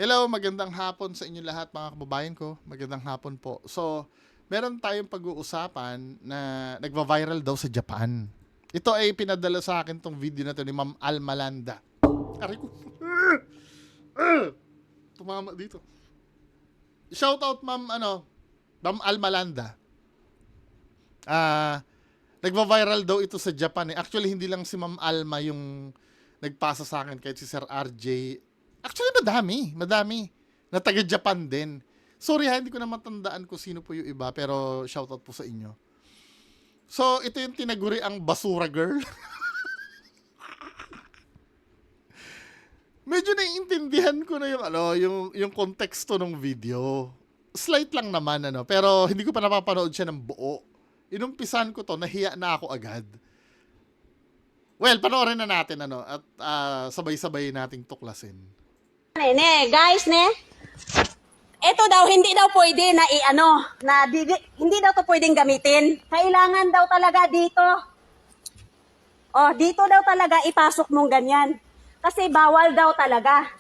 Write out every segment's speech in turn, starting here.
Hello, magandang hapon sa inyo lahat mga kababayan ko. Magandang hapon po. So, meron tayong pag-uusapan na nagva-viral daw sa Japan. Ito ay pinadala sa akin tong video na to ni Ma'am Almalanda. Aray ko. Tumama dito. Shoutout Ma'am Almalanda. Nagva-viral daw ito sa Japan eh. Actually, hindi lang si Ma'am Alma yung nagpasa sa akin, kahit si Sir RJ. Actually, madami. Na taga-Japan din. Sorry ha, hindi ko na matandaan kung sino po yung iba, pero shoutout po sa inyo. So, ito yung tinaguri ang basura girl. Medyo naiintindihan ko na yung konteksto ng video. Slight lang naman, pero hindi ko pa napapanood siya ng buo. Inumpisan ko to, nahiya na ako agad. Well, panoorin na natin, at sabay-sabay nating tuklasin. Guys, ito daw, hindi daw pwede na hindi daw to pwedeng gamitin. Kailangan daw talaga dito. Dito daw talaga ipasok mong ganyan. Kasi bawal daw talaga.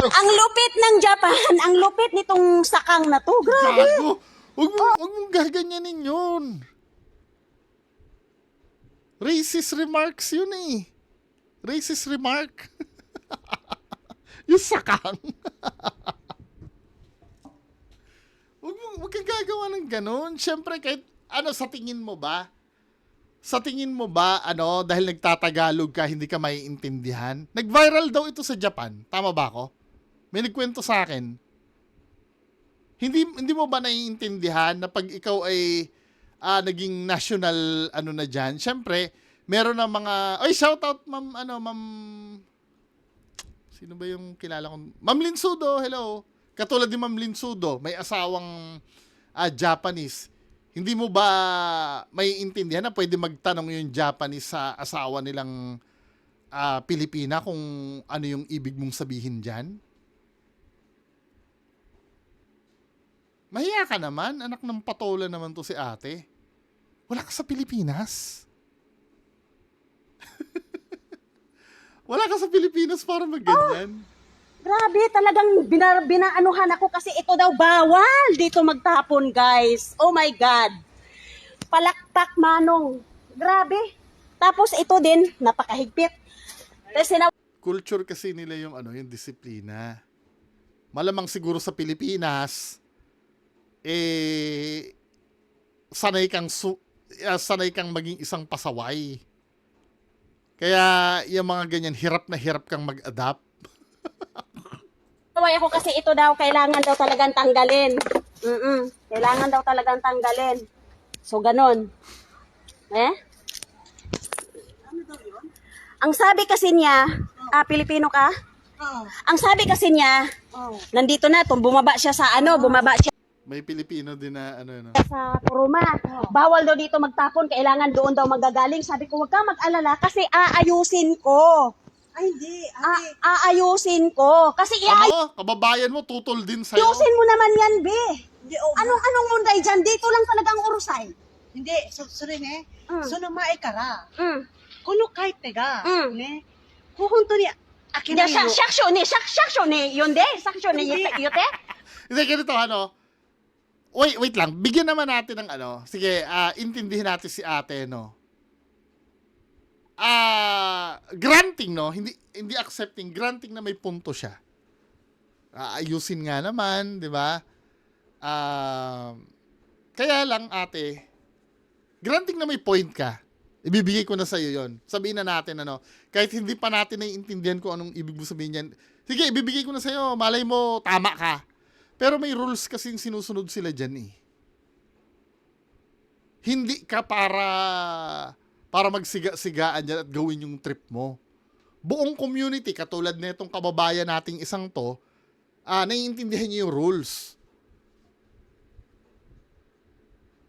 Ang lupit ng Japan, ang lupit nitong sakang na to. Grabe. Gago! Huwag mong gaganyanin yun. Racist remarks yun eh. Racist remark. Yung sakang. Huwag kang gagawa ng ganun. Siyempre, kahit sa tingin mo ba? Sa tingin mo ba, dahil nagtatagalog ka, hindi ka maiintindihan? Nag-viral daw ito sa Japan. Tama ba ako? May nagkwento sa akin. Hindi mo ba naiintindihan na pag ikaw ay naging national na dyan, siyempre, meron na mga, shoutout ma'am, sino ba yung kilala ko? Ma'am Linsudo, hello. Katulad ni Ma'am Linsudo, may asawang Japanese. Hindi mo ba maiintindihan na pwede magtanong yung Japanese sa asawa nilang Pilipina kung ano yung ibig mong sabihin dyan? Mahiya ka naman, anak ng patola naman to si ate. Wala ka sa Pilipinas. Wala ka sa Pilipinas para magganyan. Grabe, talagang binaanuhan ako kasi ito daw bawal dito magtapon, guys. Oh my God. Palakpak manong. Grabe. Tapos ito din, napakahigpit. Culture kasi nila yung yung disiplina. Malamang siguro sa Pilipinas, sanay kang maging isang pasaway. Kaya yung mga ganyan, hirap na hirap kang mag-adapt. Naway ako kasi ito daw, kailangan daw talagang tanggalin. Kailangan daw talagang tanggalin. So, ganun. Ang sabi kasi niya, Pilipino ka? Ang sabi kasi niya, nandito na, bumaba siya sa bumaba siya May Pilipino din na sa Kuruma. Bawal daw dito magtapon, kailangan doon daw magagaling. Sabi ko, wag kang mag-alala kasi aayusin ko. Ay, hindi. Aayusin ko. Kasi kababayan mo, tutol din sa'yo. aayusin mo naman yan, be. Hindi, Anong munday dyan? Dito lang talagang urusay. hindi. Sorry, ne. その前から、 Mm. この回手が、 うんね、こう本当に開け Hindi, ないの。 saksyon ni, yun de. Saksyon ni, Hindi. yute. Hindi, ganito, wait lang. Bigyan naman natin ng sige, intindihin natin si ate, granting, hindi accepting, granting na may punto siya. Ayusin nga naman, di ba? Kaya lang, ate, granting na may point ka. Ibibigay ko na sa'yo yon. Sabihin na natin, kahit hindi pa natin naiintindihan kung anong ibig mo sabihin yan. Sige, ibibigay ko na sa'yo. Malay mo, tama ka. Pero may rules kasing sinusunod sila dyan eh. Hindi ka para magsiga-sigaan dyan at gawin yung trip mo. Buong community, katulad na itong kababayan nating isang to, naiintindihan niyo yung rules.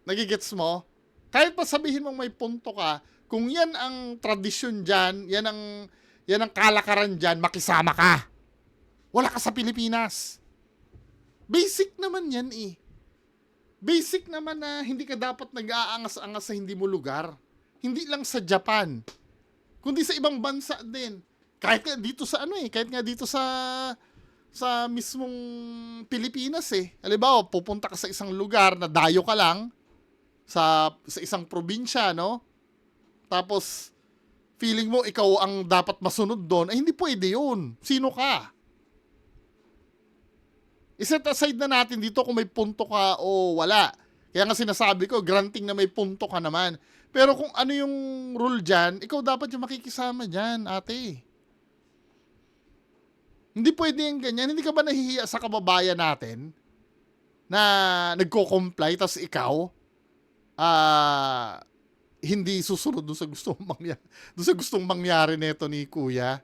Nagigets mo? Kahit pa sabihin mong may punto ka, kung yan ang tradisyon dyan, yan ang kalakaran dyan, makisama ka. Wala ka sa Pilipinas. Basic naman yan eh. Basic naman na hindi ka dapat nag-aangas-angas sa hindi mo lugar. Hindi lang sa Japan, kundi sa ibang bansa din. Kahit nga dito sa kahit nga dito sa sa mismong Pilipinas eh. Halimbawa, pupunta ka sa isang lugar na dayo ka lang sa isang probinsya, no? Tapos feeling mo ikaw ang dapat masunod doon, ay hindi pwede 'yun. Sino ka? Iset aside na natin dito kung may punto ka o wala. Kaya nga sinasabi ko, granting na may punto ka naman. Pero kung ano yung rule dyan, ikaw dapat yung makikisama dyan, ate. Hindi pwede yung ganyan. Hindi ka ba nahihiya sa kababayan natin na nagko-comply, tas ikaw, hindi susunod doon sa gustong mangyari nito ni kuya?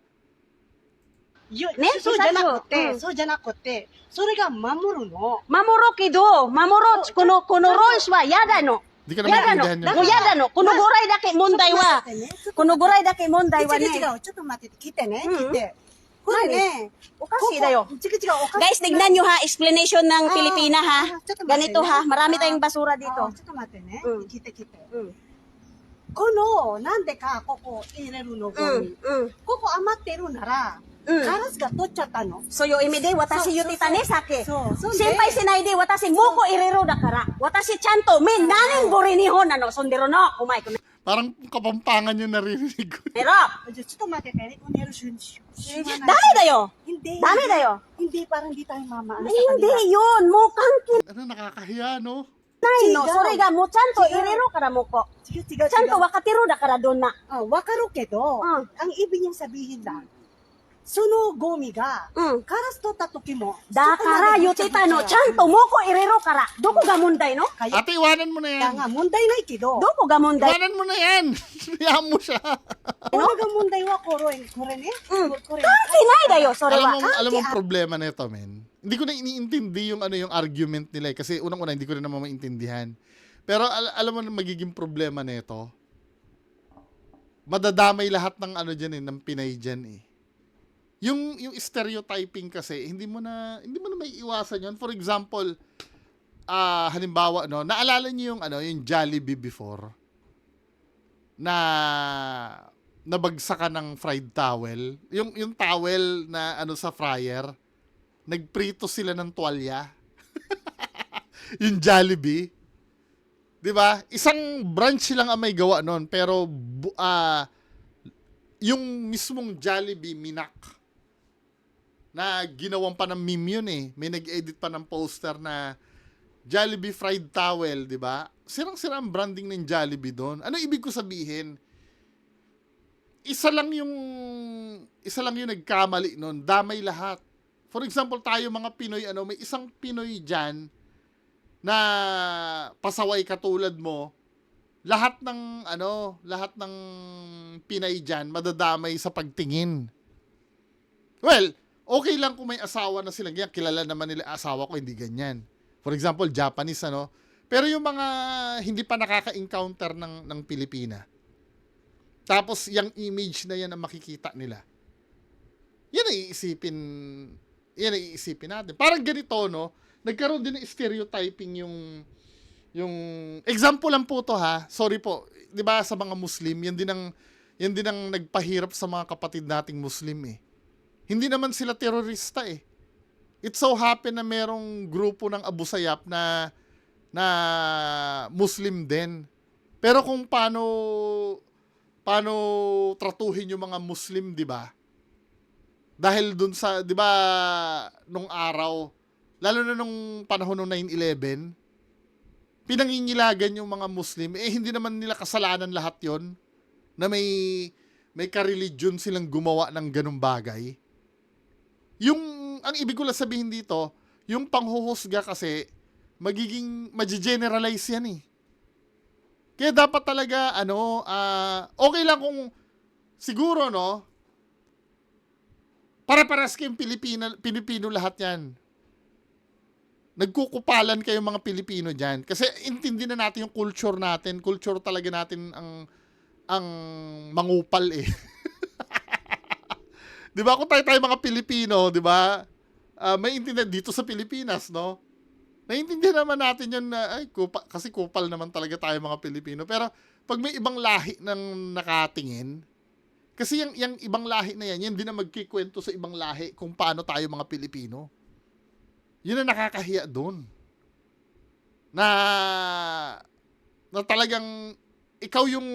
ね、そうじゃなくて、うんそうじゃなくて、それが守るの。守ろうけど、守ろう、このルールは嫌だの。 Hindi ka na 嫌だの。maintindihan yun. もう嫌だの。このぐらいだけ問題は、このぐらいだけ問題はね、違う違う、ちょっと待って、聞いてね、うん聞いて。これね、おかしいだよ。違う違う、おかしい。 Guys, tignan nyo ha, explanation ng Ah, Pilipina ha.ちょっと待ってね Ganito ha, marami tayong basura dito. ちょっと待ってね、うん聞いて聞いて。うん、この、なんでか、ここ入れるの、ゴミ。うん、ここ余ってるなら、うん。カラスが取っちゃったの。そういう意味で、私言ってたね、さっき。そう、そう心配しないで、私、もうこ入れろだから。私、ちゃんと、め、何ぼり日本なの、そんでるの。お前、この、 Parang kapampangan yung naririnig ko. メロ。じゃあちょっと待ってね、ここにあるしょうがない。ダメだよ。 Hindi. ダメだよ。 Hindi, parang hindi tayo mamaano sa Hindi kanila. yun. もう関係 Ano, nakakahiya, no? ないの。違うそれがもうちゃんと入れろから、もうこ。違う違う違う。ちゃんと分かってるだから、どんな。わかるけど、うん ang ibig niyang sabihin lang, そのゴミが、うん。カラス取った時も、だから言ってたの。ちゃんともうこ入れろから。どこが問題の kaya, Ate, iwanan mo na yan. kaya nga, 問題ないけど、どこが問題 Iwanan mo na yan. Hayaan mo siya. これが問題はこれね。うん。これ関係ないだよ、それは。 alam mo ang problema nito, men. Hindi ko na iniintindi yung argument nila eh. Kasi unang-una, hindi ko rin naman maintindihan. Pero alam mo na magiging problema nito. Madadamay lahat ng dyan eh, ng Pinay dyan eh. Yung stereotyping kasi, hindi mo na may iwasan yun. For example, halimbawa, no, naalala niyo yung Jollibee before? Na nabagsakan ng fried towel. Yung towel na sa fryer, nagprito sila ng tuwalya. Yung Jollibee. 'Di ba? Isang branch lang ang may gawa noon, pero yung mismong Jollibee minak na ginawan pa ng meme yun eh. May nag-edit pa ng poster na Jollibee fried towel, 'di ba? Sirang-sira ang branding ng Jollibee doon. Ano ibig ko sabihin? Isa lang yung nagkamali noon, damay lahat. For example, tayo mga Pinoy, may isang Pinoy diyan na pasaway katulad mo, lahat ng Pinay diyan madadamay sa pagtingin. Well, okay lang kung may asawa na sila, ganyan, kilala naman nila asawa ko, hindi ganyan. For example, Japanese, Pero yung mga hindi pa nakaka-encounter ng Pilipina, tapos yung image na yan ang makikita nila, yan ang iisipin natin. Parang ganito, no? Nagkaroon din ng stereotyping yung example lang po to ha. Sorry po. 'Di ba sa mga Muslim, yan din ang nagpahirap sa mga kapatid nating Muslim eh. Hindi naman sila terorista eh. It so happen na merong grupo ng Abu Sayyaf na Muslim din. Pero kung paano tratuhin yung mga Muslim, 'di ba? Dahil dun sa, 'di ba, nung araw, lalo na nung panahon ng 9/11, pinangingilagan yung mga Muslim, hindi naman nila kasalanan lahat yon na may ka-religion silang gumawa ng ganung bagay. Ang ibig ko lang sabihin dito, yung panghuhusga kasi, maji-generalize yan eh. Kaya dapat talaga, okay lang kung, siguro, no, para-paras kayong Pilipino lahat yan. Nagkukupalan kayong mga Pilipino dyan. Kasi intindi na natin yung culture natin. Culture talaga natin ang mangupal eh. Di ba? Kung tayo mga Pilipino, di ba? May intindihan dito sa Pilipinas, no? Naiintindihan naman natin yun na, kasi kupal naman talaga tayo mga Pilipino. Pero pag may ibang lahi ng nakatingin, Kasi yung ibang lahi na yan din ang magkikwento sa ibang lahi kung paano tayo mga Pilipino. Yun ang nakakahiya doon. Na talagang ikaw yung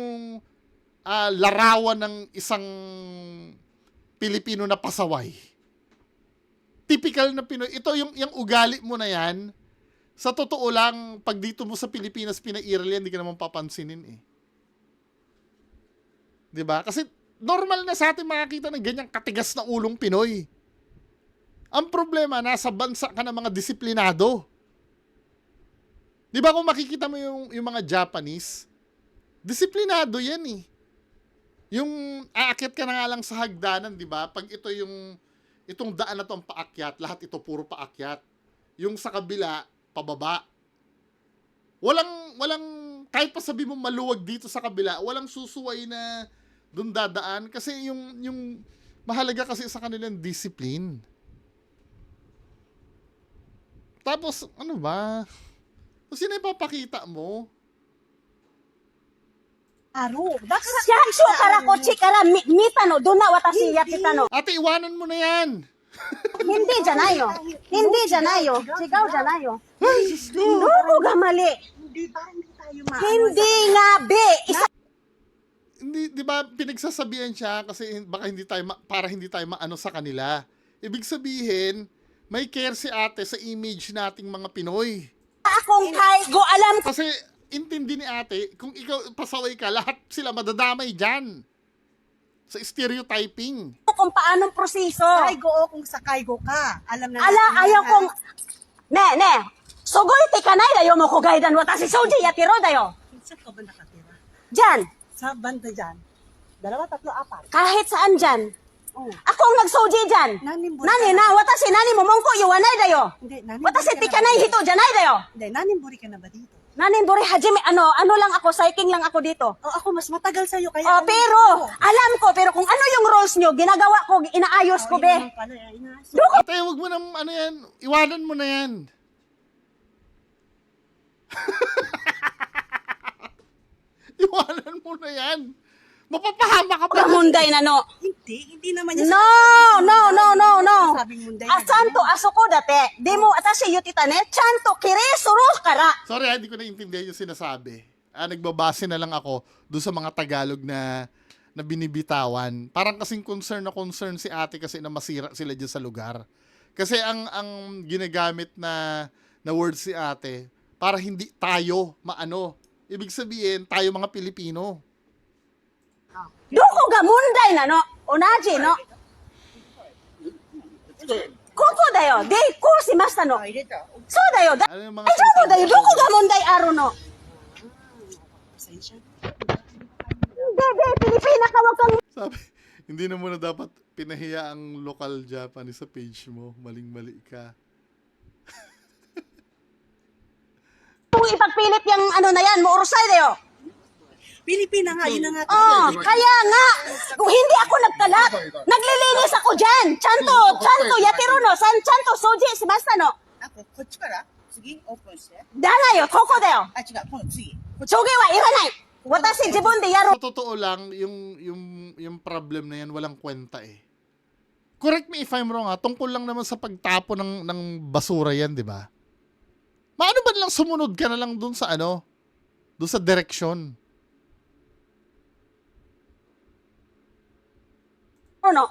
larawan ng isang Pilipino na pasaway. Typical na Pinoy. Ito yung ugali mo na yan. Sa totoo lang, pag dito mo sa Pilipinas pinairal yan, hindi ka naman papansinin eh. 'Di ba? Kasi normal na sa atin makakita ng ganyang katigas na ulong Pinoy. Ang problema, nasa bansa ka ng mga disiplinado. 'Di ba kung makikita mo yung mga Japanese, disiplinado yan eh. Yung aakyat ka na nga lang sa hagdanan, 'di ba? Pag itong daan na to ang paakyat, lahat ito puro paakyat. Yung sa kabila, pababa. Walang kahit pa sabi mo maluwag dito sa kabila, walang susuway na doon dadaan kasi yung mahalaga kasi sa kanilang discipline. Tapos ano ba? Sino ipapakita mo? Aro. Bakit Shaksho kara kochi kara mita no dona watashi yatteta no. Ate, iwanan mo na yan. Hindi janayo. Hindi janayo. Chigaw janayo. Ay, Diyos ko. Doko ga mali. Hindi tayo Hindi nga be. Isa Hindi, 'di ba, pinagsasabihan siya kasi baka para hindi tayo maano sa kanila. Ibig sabihin, may care si ate sa image nating mga Pinoy. akong kaigo alam ko Kasi intindi ni ate, kung ikaw pasaway ka, lahat sila madadamay diyan. Sa stereotyping. kung paanong proseso. Kaigo o kung sa kaigo ka. Alam na Ala natin ayaw yan, kong ne. Sugoi tikanay dayo mo ko gaidan watashi soji yatiro dayo. Saan ka ba nakatira? Diyan. Sa banda dyan. 2, 3, 4. Kahit saan dyan. Oh. Ako ang nagsoji dyan. Nanimburi Nani ka na, watashi nani mo mongko yuwanay dayo. Hindi, Watashi tikanay hito janay dayo. Hindi, nanimburi ka na ba dito? Nani bori hajime ano lang ako, cycling lang ako dito. O ako, mas matagal sa'yo. Kaya Oh, pero alam ko kung ano yung rules nyo, ginagawa ko, inaayos ko be. Ate, wag mo nang ano yan, iwanan mo na yan. Iwanan mo na yan. Mapapahama ka pa. Kamunday na no. Hindi naman niya No. Sabing munday. Asanto asoko date. Demo atashi yutita ne. Chanto kire suru kara. Sorry, hindi ko naintindihan yung sinasabi. Nagbabase na lang ako doon sa mga Tagalog na binibitawan. Parang kasing concern si ate kasi na masira sila dyan sa lugar. Kasi ang ginagamit na word si ate, para hindi tayo maano. Ibig sabihin, tayo mga Pilipino. Doko ga munday na no. Onaji no. Koko dayo. De ko shimashita no. So dayo. Ano yung mga Daijoubu dayo. Doko ga munday aru no. Pasensya. Be, Pilipina ka wag kang Sabi, hindi na muna dapat pinahiya ang local Japanese sa page mo. Maling-mali ka. kung ipagpilit yung ano na yan, muurusay dayo. Pilipina nga, yun na nga. Oh, kaya nga, kung hindi ako nagkalat, naglilinis ako dyan. Chanto, yatiro no, chanto soji shimashita no. こっちから次オープンして。Dana yo, koko dayo. あ、違う、今度次。 Sogi wa iranai. Watashi jibun de yaro. Sa totoo lang, yung problem na yan, walang kwenta eh. Correct me if I'm wrong tungkol lang naman sa pagtapo ng basura yan, di ba? Maano ba lang sumunod ka na lang dun sa dun sa direksyon? No.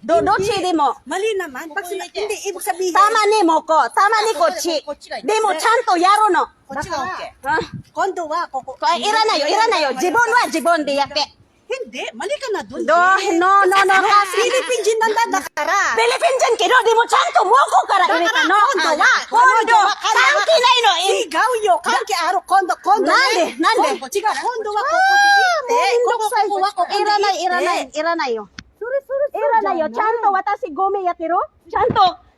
Dochi de mo. Mali naman. Hindi, ibig sabihin. Tama ni mo ko. Tama ni kochi. De mo chanto yaro no. こっちが OK。 Ha? 今度は、ここ。 Iranayo. Jibun wa jibun de yatte. Hindi, mali ka na dun. No. Kasi Philippine Jin nanda kara. Philippine jan kiro de mo chanto moko kara irita no. Kondo. Kanki nai no. 違うよ。関係ある。今度ね。なんで違う。今度はここでいいって。ここはここでいいって。 Iranay yo. Iranay yo. Chanto watashi gome yatiro.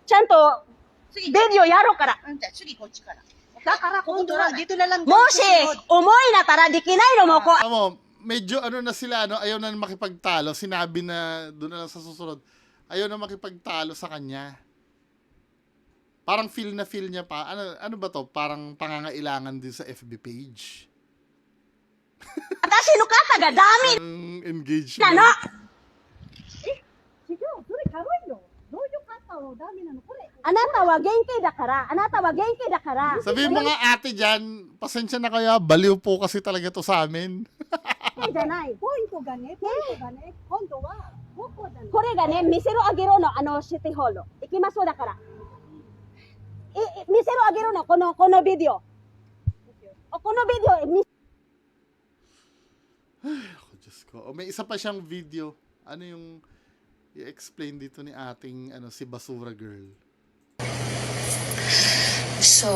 Chanto video yaro kara. うん、じゃあ次こっちから。だから今度はdito na lang. Moshi, umoy na tara di kinay no mo ko. Amo, medyo na sila, ayaw na makipagtalo. Sinabi na doon na lang sa susunod, ayaw na makipagtalo sa kanya. Parang feel niya pa. Ano ba to? Parang pangangailangan din sa FB page. Watashi no kata ga dami Ang engagement. na no. Anata wa genki dakara. Anata wa genki dakara. Sabihin mo nga ate dyan, pasensya na kaya, baliw po kasi talaga to sa amin. じゃない。ポイントがね、今度は5個だね。これがね、見せろあげろのシティホール。行きましょうだから。見せろあげろのこのビデオ。このビデオ、Ako, Diyos ko. O, may isa pa siyang video. Ano yung i-explain dito ni ating si Basura Girl? So,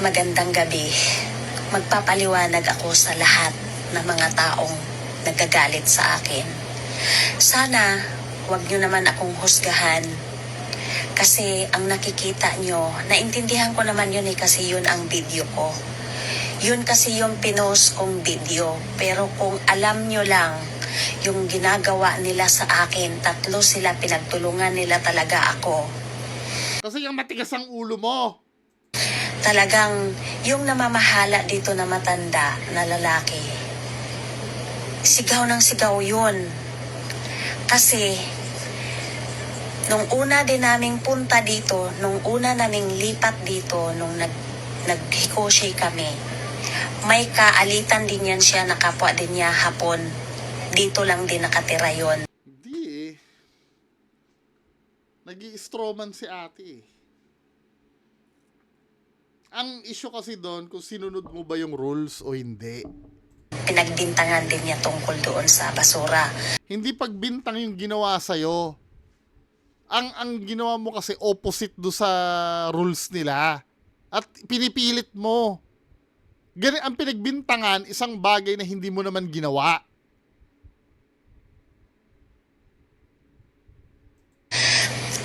magandang gabi. Magpapaliwanag ako sa lahat ng mga taong nagagalit sa akin. Sana, wag nyo naman akong husgahan. Kasi ang nakikita nyo, naintindihan ko naman yun kasi yun ang video ko. Yun kasi yung pinost kong video. Pero kung alam nyo lang, yung ginagawa nila sa akin, 3 sila, pinagtulungan nila talaga ako. Kasi yung matigas ang ulo mo. Talagang yung namamahala dito na matanda na lalaki, sigaw ng sigaw yun. Kasi nung una din naming punta dito, nung una naming lipat dito, nung naghikoshay kami, may kaalitan din yan siya, nakapwa din niya hapon. Dito lang din nakatira yon. Hindi eh. Nag-i-strawman si ate eh. Ang issue kasi doon kung sinunod mo ba yung rules o hindi. Pinagbintangan din niya tungkol doon sa basura. Hindi pagbintang yung ginawa sa'yo. Ang ginawa mo kasi opposite do sa rules nila. At pinipilit mo. Ganun ang pinagbintangan, isang bagay na hindi mo naman ginawa.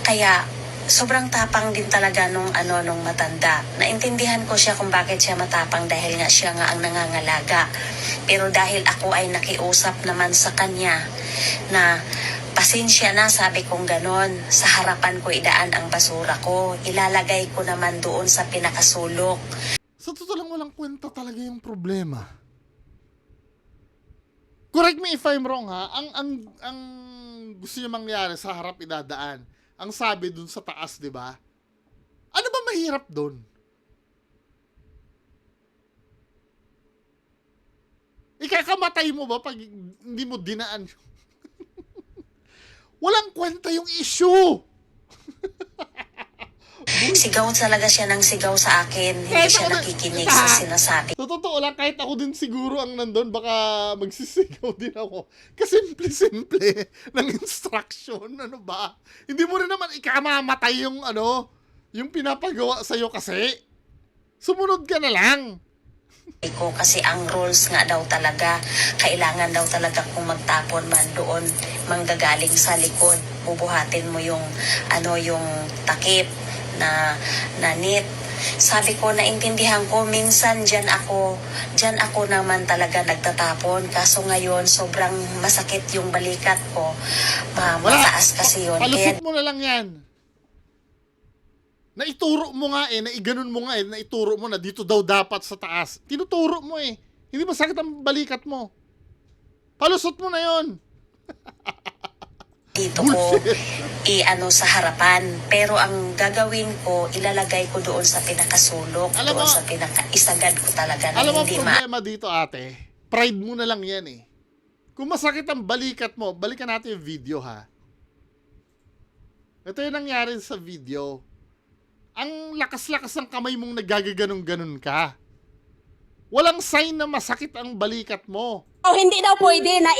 Kaya sobrang tapang din talaga nung matanda. Naintindihan ko siya kung bakit siya matapang dahil nga siya nga ang nangangalaga. Pero dahil ako ay nakiusap naman sa kanya na pasensya na, sabi kong ganon, sa harapan ko idaan ang basura ko. Ilalagay ko naman doon sa pinakasulok. Sa totoo lang walang kwenta talaga yung problema. Correct me if I'm wrong ha. Ang gusto niyo mangyari sa harap idadaan. Ang sabi dun sa taas, di ba? Ano ba mahirap dun? Ikakamatay mo ba pag hindi mo dinaan? Walang kwenta yung issue. Sigaw talaga siya ng sigaw sa akin. Hindi Kahit siya ako na- nakikinig sa sinasabi. Sa totoo lang, kahit ako din siguro ang nandun, baka magsisigaw din ako. Kasimple-simple ng instruction. Ano ba? Hindi mo rin naman ikamamatay yung yung pinapagawa sa'yo kasi. Sumunod ka na lang. Ko kasi ang rules nga daw talaga, kailangan daw talaga kung magtapon man doon, manggagaling sa likod. Bubuhatin mo yung yung takip na net. Sabi ko, naintindihan ko, minsan dyan ako naman talaga nagtatapon. Kaso ngayon, sobrang masakit yung balikat ko. Mataas kasi yun. Kaya Palusot mo na lang yan. Naituro mo nga naiganon mo nga naituro mo na dito daw dapat sa taas. Tinuturo mo eh. Hindi masakit ang balikat mo. Palusot mo na yon. dito ko sa harapan. Pero ang gagawin ko, ilalagay ko doon sa pinakasulok, Alam doon mo- sa isagad ko talaga na Alam mo, hindi problema dito ate, pride mo na lang yan eh. Kung masakit ang balikat mo, balikan natin yung video ha. Ito yung nangyari sa video. Ang lakas-lakas ng kamay mong nagagaganong-ganon ka. Walang sign na masakit ang balikat mo. Oh, hindi daw pwede na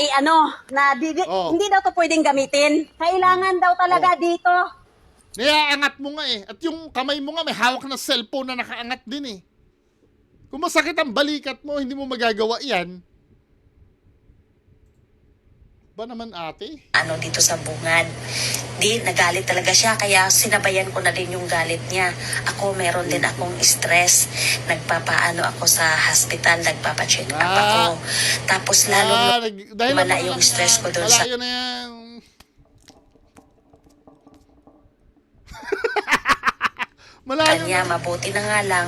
Oh. hindi daw to pwedeng gamitin. Kailangan daw talaga dito. Naiaangat mo nga eh. At yung kamay mo nga may hawak na cellphone na nakaangat din eh. Kung masakit ang balikat mo, hindi mo magagawa yan. Ba naman ate? dito sa bungad. Nagalit talaga siya, kaya sinabayan ko na din yung galit niya. Ako, meron din akong stress. Nagpapaano ako sa hospital, nagpapacheck up ako. Tapos dahil wala naman yung lang stress yan. ko doon Wala sa yun na yan. kanya. Mabuti na nga lang,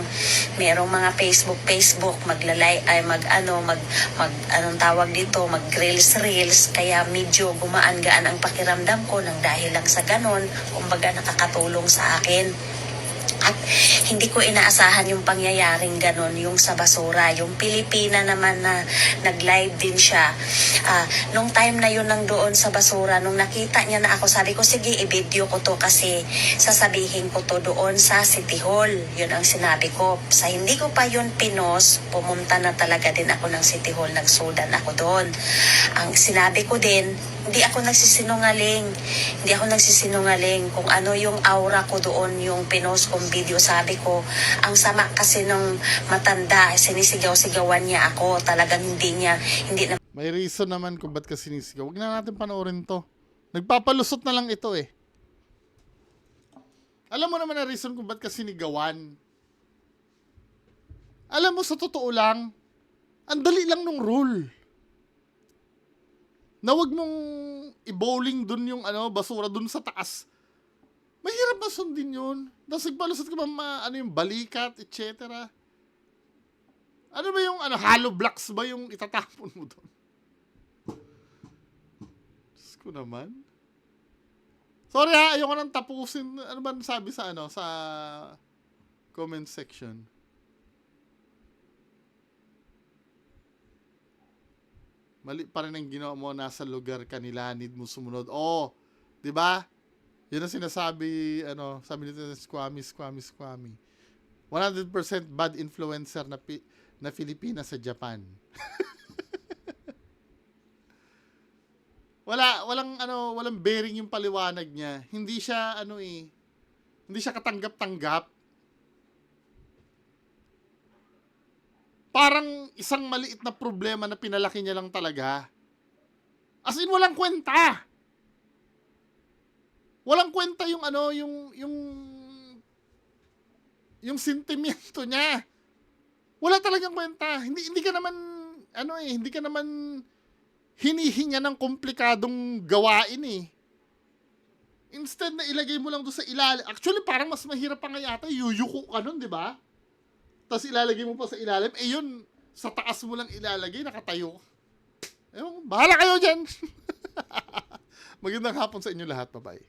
merong mga Facebook, maglalay, ay anong tawag dito, mag-reels, kaya medyo gumaan-gaan ang pakiramdam ko nang dahil lang sa ganon, kumbaga nakakatulong sa akin. At hindi ko inaasahan yung pangyayaring ganon, yung sa basura. Yung Pilipina naman na nag-live din siya. Nung time na yun nang doon sa basura, nung nakita niya na ako, sabi ko, sige, i-video ko to kasi sasabihin ko to doon sa City Hall. Yun ang sinabi ko. Sa hindi ko pa yun pinos, pumunta na talaga din ako ng City Hall. Nagsudan ako doon. Ang sinabi ko din, hindi ako nagsisinungaling. Hindi ako nagsisinungaling kung ano yung aura ko doon, yung pinost kong video. Sabi ko, ang sama kasi nung matanda, sinisigaw-sigawan niya ako. Talagang hindi na. May reason naman kung ba't ka sinisigaw. Huwag na natin panoorin to. Nagpapalusot na lang ito eh. Alam mo naman na reason kung ba't ka sinigawan. Alam mo, sa totoo lang, ang dali lang nung rule. Na wag mong i-bowling dun yung basura dun sa taas. Mahirap ba sundin yun? Tapos nagpalusot ka ba yung balikat, etc. Ano ba yung hollow blocks ba yung itatapon mo dun? Diyos ko naman. Sorry ha, ayoko nang tapusin. Ano ba sabi sa sa comment section? Mali pa rin ang ginawa mo, nasa lugar kanila, need mo sumunod. Oh, 'di ba? 'Yun ang sinasabi, sabi nito Squammy. 100% bad influencer na Filipina sa Japan. walang bearing yung paliwanag niya. Hindi siya hindi siya katanggap-tanggap. Parang isang maliit na problema na pinalaki niya lang talaga. As in, walang kwenta. Walang kwenta yung yung sentimiento niya. Wala talagang kwenta. Hindi ka naman hindi ka naman hinihinga ng komplikadong gawain eh. Instead na ilagay mo lang doon sa ilalim. Actually, parang mas mahirap pa nga yata. Yuyuko ka nun, di ba? Tapos ilalagay mo pa sa ilalim. Eh yun, sa taas mo lang ilalagay, nakatayo. Bahala kayo dyan. Magandang hapon sa inyo lahat. Bye-bye.